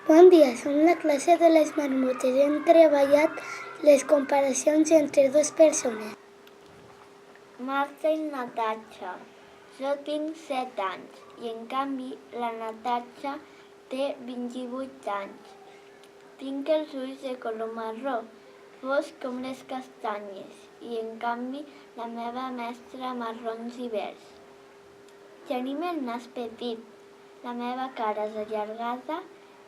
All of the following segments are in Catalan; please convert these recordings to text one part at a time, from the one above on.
Bon dia, som la classe de les marmotes. Hem treballat les comparacions entre dues persones. Marta i Natatxa. Jo tinc 7 anys i en canvi la Natatxa té 28 anys. Tinc els ulls de color marró, fosc com les castanyes i en canvi la meva mestra marrons i verds. Tenim el nas petit, la meva cara és allargada,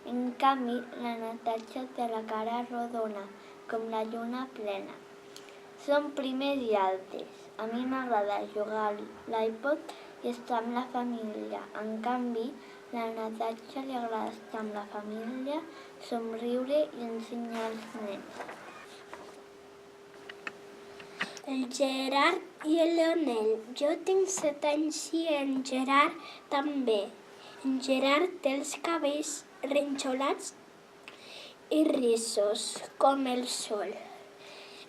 en canvi la Natatxa té la cara rodona, com la lluna plena. Som primers i altes. A mi m'agrada jugar a l'iPod i estar amb la família. En canvi, a la Natatxa li agrada estar amb la família, somriure i ensenyar als nens. El Gerard i el Leonel. Jo tinc 7 anys i en Gerard també. En Gerard té els cabells renxolats i rissos, com el sol.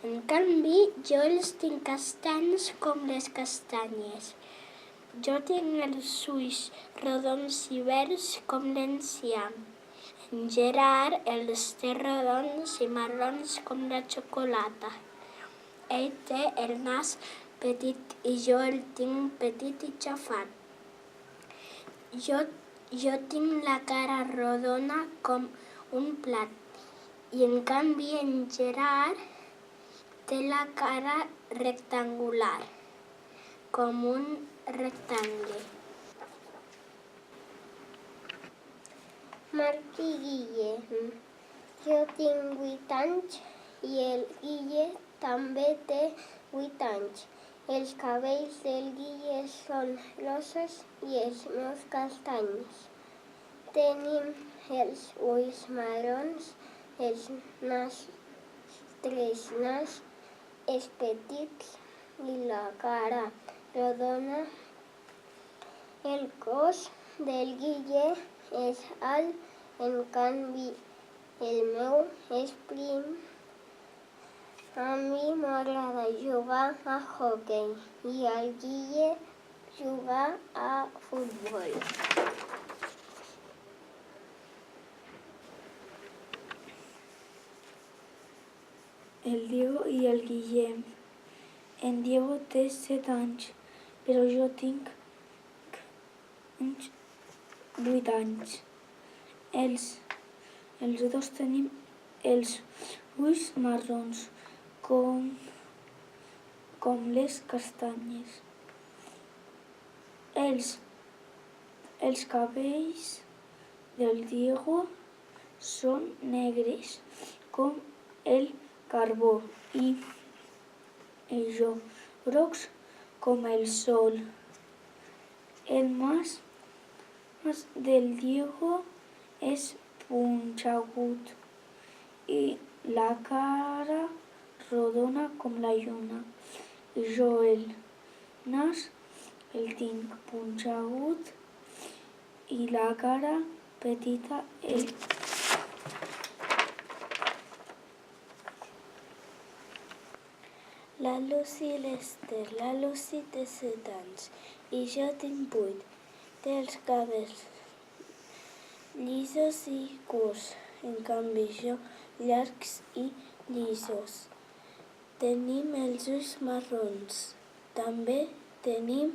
En canvi, jo els tinc castanys com les castanyes. Jo tinc els ulls rodons i verds com l'enciam. En Gerard els té rodons i marrons com la xocolata. Ell té el nas petit i jo el tinc petit i xafat. Jo tinc la cara rodona com un plat i en canvi en Gerard té la cara rectangular, com un rectangle. Martí i Guille. Jo tinc 8 anys i el Guille també té 8 anys. Els cabells del Guille són rossos i els meus castanys. Tenim els ulls marrons, els nostres nas és petits i la cara rodona. El cos del Guille és alt, en canvi el meu és prim. A mi m'agrada jugar a hoquei i al Guille jugar a futbol. El Diego i el Guillem. En Diego té 7 anys, però jo tinc 8 anys. Els dos tenim els ulls marrons, com les castanyes. Els cabells del Diego són negres, com el carbó, i jo grocs com el sol. El nas del Diego és punxegut i la cara rodona com la lluna. Jo el nas el tinc punxegut i la cara petita. La Lucy i l'Ester. La Lucy té 7 anys i jo tinc 8. Té els cabells llisos i curts, en canvi jo llargs i llisos. Tenim els ulls marrons. També tenim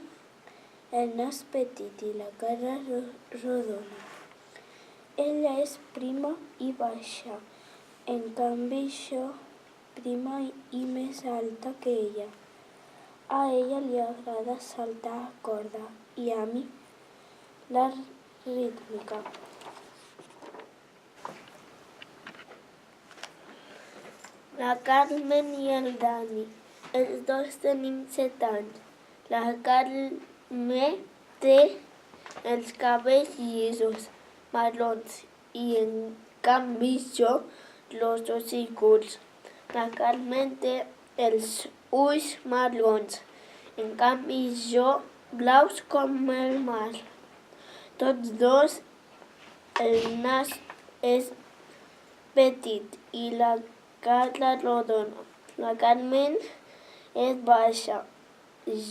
el nas petit i la cara rodona. Ella és prima i baixa, en canvi jo prima i més alta que ella. A ella li agrada saltar a corda i a mi la rítmica. La Carmen i el Dani. Els dos tenim 7 anys. La Carmen té els cabells llisos, marrons, i en canvi jo grossos i curts. La Carmen té els ulls marrons, en canvi jo blaus com el mar. Tots dos el nas és petit i la cara rodona. La Carmen és baixa,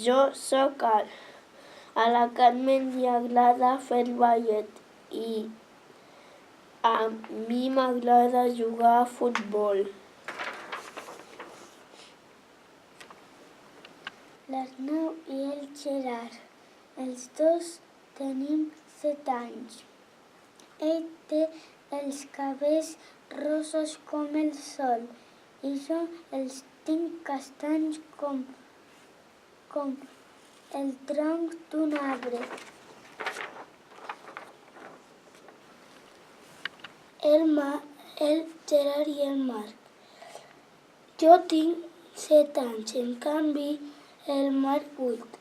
jo sóc alt. A la Carmen li agrada fer ballet i A mi m'agrada jugar a futbol. L'Arnau i el Gerard. Els dos tenim 7 anys. Ell té els cabells rossos com el sol i jo els tinc castanys com el tronc d'un arbre. El Gerard i el Marc. Jo tinc 7 anys, en canvi el Marc 8.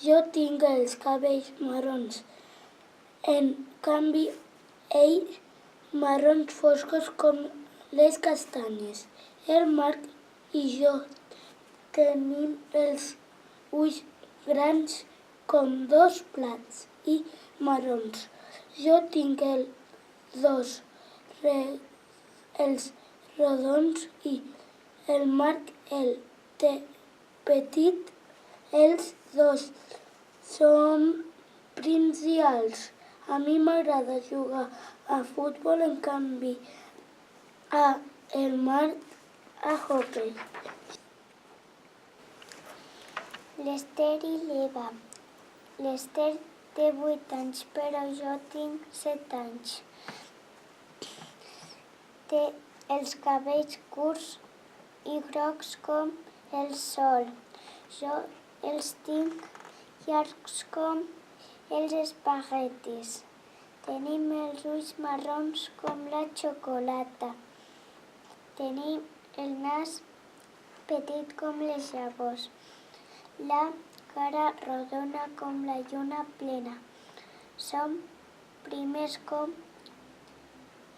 Jo tinc els cabells marrons, en canvi ell marrons foscos com les castanyes. El Marc i jo tenim els ulls grans com 2 plats i marrons. Jo tinc els rodons i el Marc el té petit. Els dos som prims i alts. A mi m'agrada jugar a futbol, en canvi a el Marc a hoquei. L'Ester i l'Eva. L'Ester té 8 anys, però jo tinc 7 anys. Té els cabells curts i grocs com el sol. Jo els tinc llargs com els espaguetis. Tenim els ulls marrons com la xocolata. Tenim el nas petit com les llavors. La cara rodona com la lluna plena. Som primers com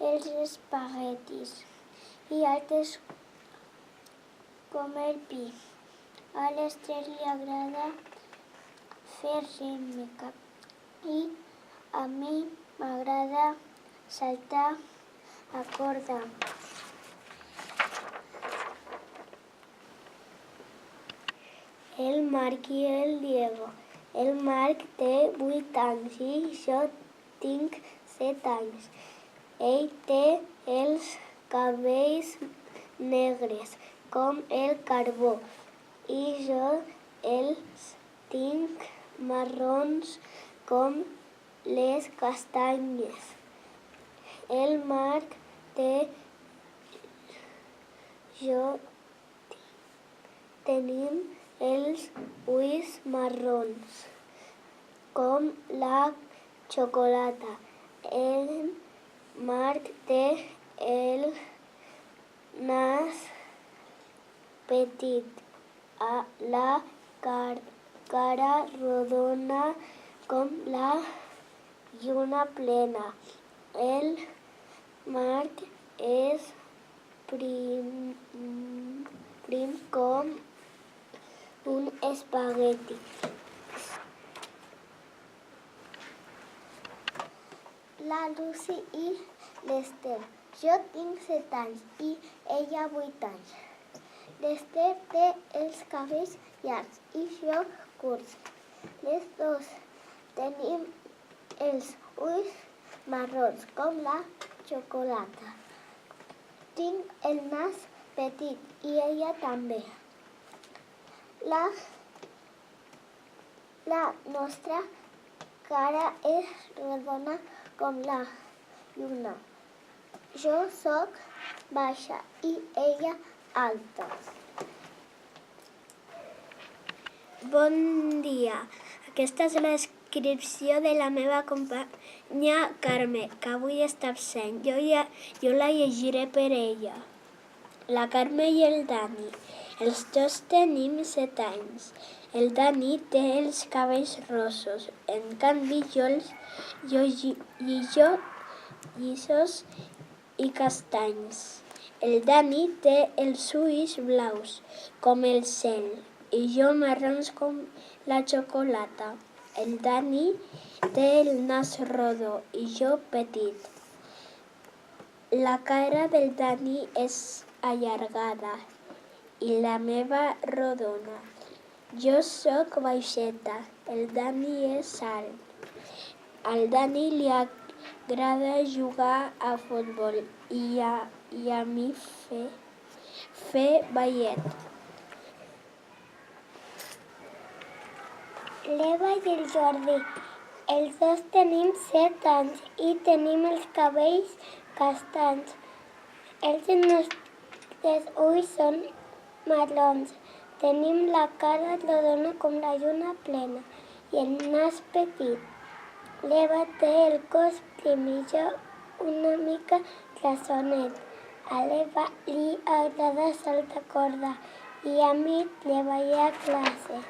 els espaguetis i altes com el pi. A l'Ester li agrada fer rítmica i a mi m'agrada saltar a corda. El Marc i el Diego. El Marc té 8 anys i jo tinc 7 anys. Ell té els cabells negres com el carbó i jo els tinc marrons com les castanyes. El Marc jo tenim els ulls marrons com la xocolata. El Marc té el nas petit, la cara rodona com la lluna plena. El Marc és prim com un espagueti. La Lucy i l'Ester. Jo tinc 7 anys i ella 8 anys. L'Ester té els cabells llargs i jo curts. Les dos tenim els ulls marrons com la xocolata. Tinc el nas petit i ella també. La nostra cara és rodona com la lluna. Jo soc baixa i ella alta. Bon dia. Aquesta és la descripció de la meva companya Carme, que avui està absent. Jo la llegiré per ella. La Carme i el Dani. Els dos tenim 7 anys. El Dani té els cabells rossos, en canvi jo llisos i castanys. El Dani té els ulls blaus, com el cel, i jo marrons com la xocolata. El Dani té el nas rodó i jo petit. La cara del Dani és allargada i la meva rodona. Jo soc baixeta, el Dani és alt. Al Dani agrada jugar a futbol i a mi fer ballet. L'Eva i el Jordi. Els dos tenim 7 anys i tenim els cabells castanys. Els nostres ulls són marrons. Tenim la cara rodona com la lluna plena i el nas petit. L'Eva té el cos prim i jo una mica grassonet. A l'Eva li agrada saltar corda i a mi treballar a classe.